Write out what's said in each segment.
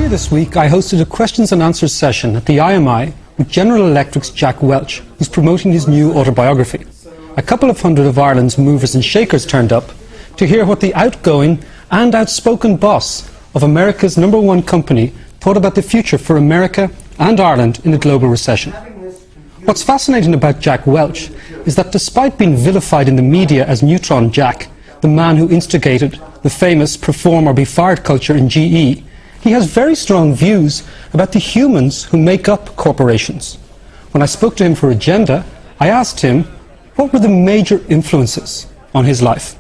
Earlier this week, I hosted a questions and answers session at the IMI with General Electric's Jack Welch, who's promoting his new autobiography. A couple of hundred of Ireland's movers and shakers turned up to hear what the outgoing and outspoken boss of America's #1 company thought about the future for America and Ireland in a global recession. What's fascinating about Jack Welch is that despite being vilified in the media as Neutron Jack, the man who instigated the famous perform or be fired culture in GE, he has very strong views about the humans who make up corporations. When I spoke to him for Agenda, I asked him what were the major influences on his life.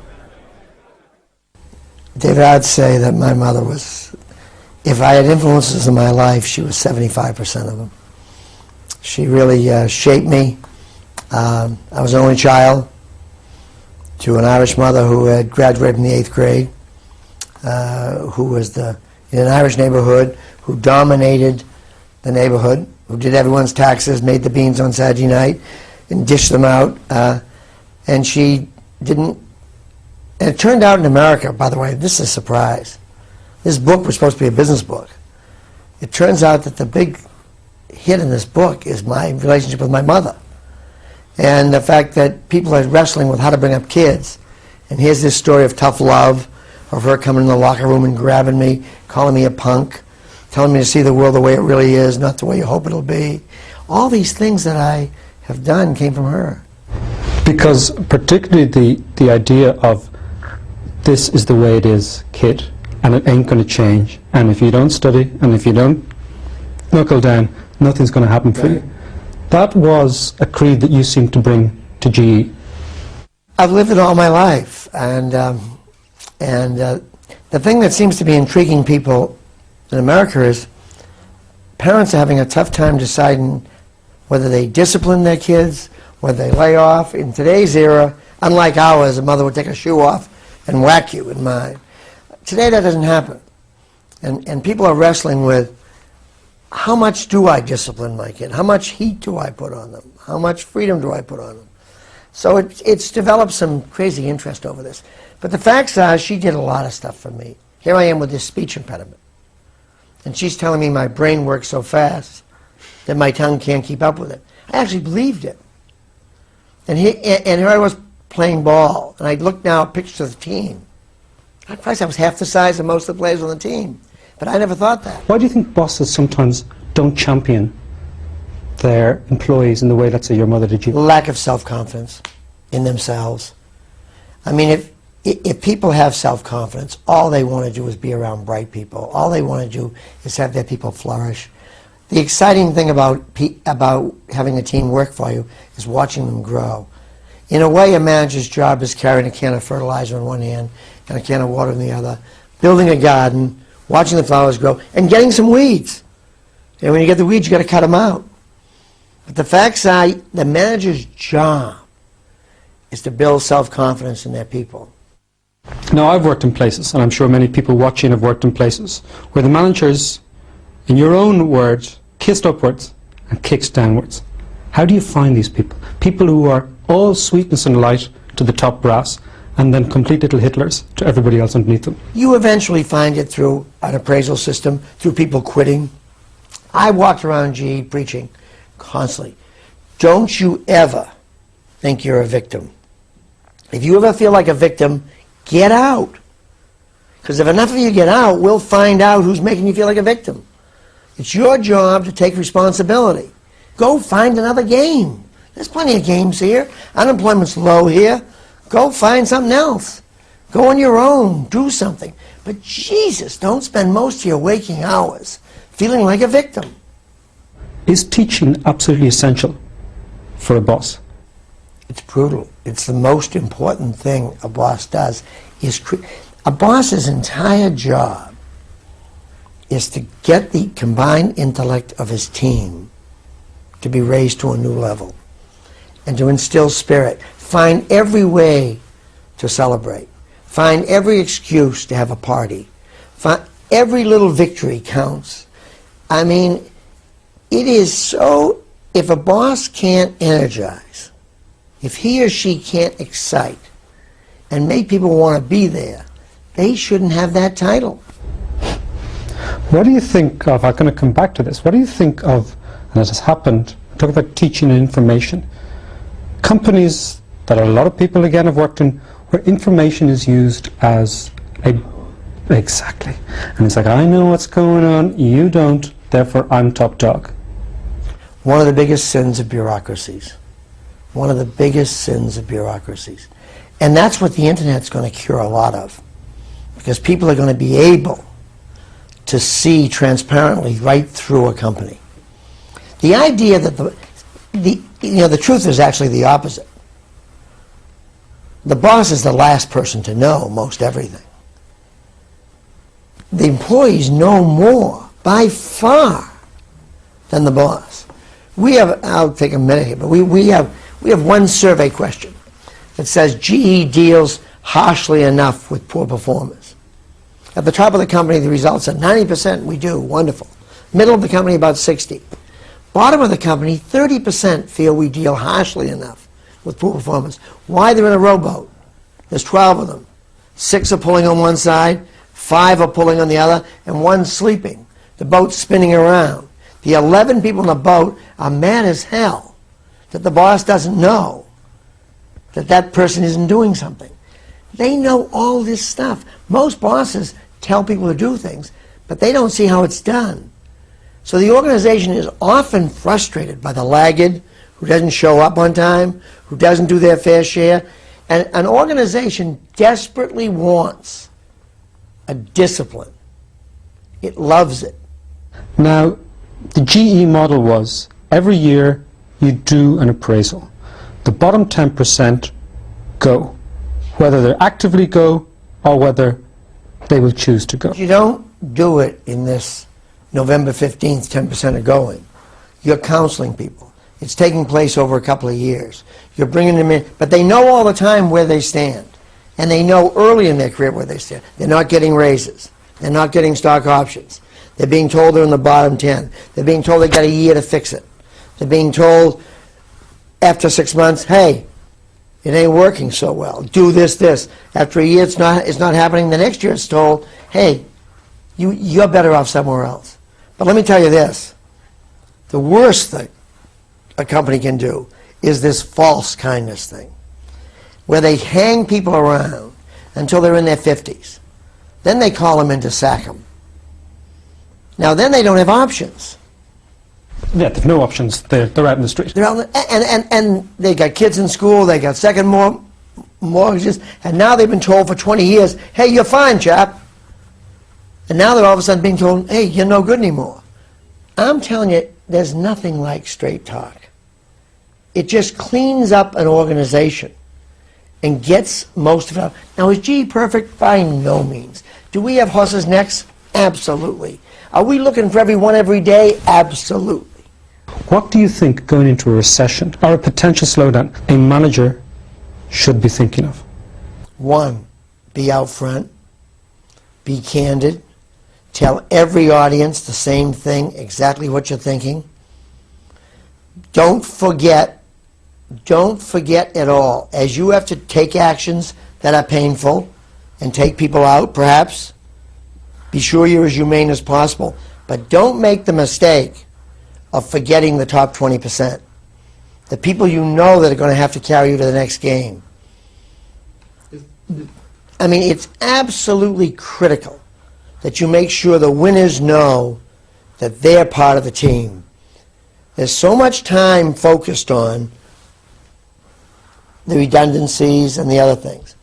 David, I'd say that my mother was, if I had influences in my life, she was 75% of them. She really shaped me. I was an only child to an Irish mother who had graduated in the 8th grade, who was in an Irish neighborhood, who dominated the neighborhood, who did everyone's taxes, made the beans on Saturday night, and dished them out. And she didn't. And it turned out in America, by the way, this is a surprise. This book was supposed to be a business book. It turns out that the big hit in this book is my relationship with my mother. And the fact that people are wrestling with how to bring up kids. And here's this story of tough love, of her coming in the locker room and grabbing me, calling me a punk, telling me to see the world the way it really is, not the way you hope it'll be. All these things that I have done came from her. Because particularly the idea of this is the way it is, kid, and it ain't going to change. And if you don't study, and if you don't knuckle down, nothing's going to happen for you. That was a creed that you seemed to bring to GE. I've lived it all my life, and the thing that seems to be intriguing people in America is parents are having a tough time deciding whether they discipline their kids, whether they lay off. In today's era, unlike ours, a mother would take a shoe off and whack you in mine. Today that doesn't happen. And people are wrestling with, how much do I discipline my kid? How much heat do I put on them? How much freedom do I put on them? So it's developed some crazy interest over this. But the facts are, she did a lot of stuff for me. Here I am with this speech impediment. And she's telling me my brain works so fast that my tongue can't keep up with it. I actually believed it. And here I was playing ball, and I look now at pictures of the team. Christ, I was half the size of most of the players on the team. But I never thought that. Why do you think bosses sometimes don't champion their employees in the way, let's say, your mother did you? Lack of self-confidence in themselves. I mean, if people have self-confidence, all they want to do is be around bright people. All they want to do is have their people flourish. The exciting thing about having a team work for you is watching them grow. In a way, a manager's job is carrying a can of fertilizer in one hand and a can of water in the other, building a garden, watching the flowers grow, and getting some weeds. And when you get the weeds, you got to cut them out. But the facts are, the manager's job is to build self-confidence in their people. Now, I've worked in places, and I'm sure many people watching have worked in places, where the managers, in your own words, kissed upwards and kicked downwards. How do you find these people? People who are all sweetness and light to the top brass, and then complete little Hitlers to everybody else underneath them. You eventually find it through an appraisal system, through people quitting. I walked around GE preaching constantly. Don't you ever think you're a victim. If you ever feel like a victim, get out. Because if enough of you get out, we'll find out who's making you feel like a victim. It's your job to take responsibility. Go find another game. There's plenty of games here. Unemployment's low here. Go find something else. Go on your own. Do something. But Jesus, don't spend most of your waking hours feeling like a victim. Is teaching absolutely essential for a boss? It's brutal. It's the most important thing a boss does. A boss's entire job is to get the combined intellect of his team to be raised to a new level and to instill spirit. Find every way to celebrate. Find every excuse to have a party. Every little victory counts. I mean, it is so, if a boss can't energize, if he or she can't excite and make people want to be there, they shouldn't have that title. What do you think of, I'm going to come back to this, what do you think of, and it has happened, talk about teaching and information, companies that a lot of people again have worked in, where information is used as a, exactly, and it's like, I know what's going on, you don't, therefore I'm top dog. One of the biggest sins of bureaucracies. One of the biggest sins of bureaucracies. And that's what the internet's going to cure a lot of. Because people are going to be able to see transparently right through a company. The idea that the truth is actually the opposite. The boss is the last person to know most everything. The employees know more, by far, than the boss. We have, I'll take a minute here, but we have one survey question that says GE deals harshly enough with poor performers. At the top of the company, the results are 90% we do, wonderful. Middle of the company, about 60. Bottom of the company, 30% feel we deal harshly enough with poor performers. Why? They're in a rowboat. There's 12 of them. 6 are pulling on one side, 5 are pulling on the other, and 1's sleeping. The boat's spinning around. The 11 people in the boat are mad as hell that the boss doesn't know that that person isn't doing something. They know all this stuff. Most bosses tell people to do things, but they don't see how it's done. So the organization is often frustrated by the laggard who doesn't show up on time, who doesn't do their fair share. And an organization desperately wants a discipline. It loves it. Now, the GE model was every year you do an appraisal. The bottom 10% go, whether they actively go or whether they will choose to go. You don't do it in this November 15th, 10% are going. You're counseling people. It's taking place over a couple of years. You're bringing them in, but they know all the time where they stand. And they know early in their career where they stand. They're not getting raises. They're not getting stock options. They're being told they're in the bottom 10. They're being told they've got a year to fix it. They're being told after 6 months, hey, it ain't working so well. Do this. After a year, it's not happening. The next year, it's told, hey, you're better off somewhere else. But let me tell you this. The worst thing a company can do is this false kindness thing, where they hang people around until they're in their 50s. Then they call them in to sack them. Now, then they don't have options. Yeah, they've no options. They're out in the street. They're out, and they got kids in school, they got second mortgages, and now they've been told for 20 years, hey, you're fine, chap. And now they're all of a sudden being told, hey, you're no good anymore. I'm telling you, there's nothing like straight talk. It just cleans up an organization and gets most of it out. Now, is GE perfect? By no means. Do we have horses' necks? Absolutely. Are we looking for everyone every day? Absolutely. What do you think going into a recession or a potential slowdown a manager should be thinking of? 1, be out front, be candid, tell every audience the same thing, exactly what you're thinking. Don't forget at all, as you have to take actions that are painful and take people out, perhaps, be sure you're as humane as possible, but don't make the mistake of forgetting the top 20%. The people you know that are going to have to carry you to the next game. I mean, it's absolutely critical that you make sure the winners know that they're part of the team. There's so much time focused on the redundancies and the other things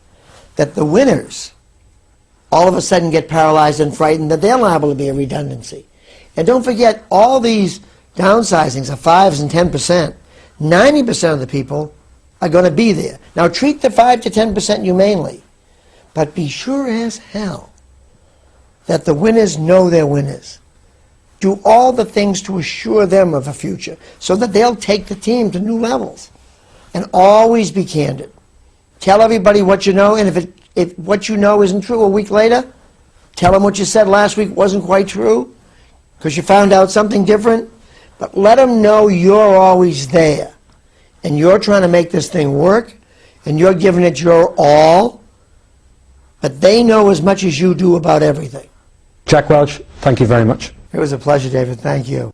that the winners all of a sudden get paralyzed and frightened that they're liable to be a redundancy. And don't forget, all these downsizings are 5s and 10%. 90% of the people are going to be there. Now, treat the 5 to 10% humanely, but be sure as hell that the winners know they're winners. Do all the things to assure them of a future so that they'll take the team to new levels. And always be candid. Tell everybody what you know, and if what you know isn't true a week later, tell them what you said last week wasn't quite true because you found out something different. But let them know you're always there and you're trying to make this thing work and you're giving it your all, but they know as much as you do about everything. Jack Welch, Thank you very much. It was a pleasure, David. Thank you.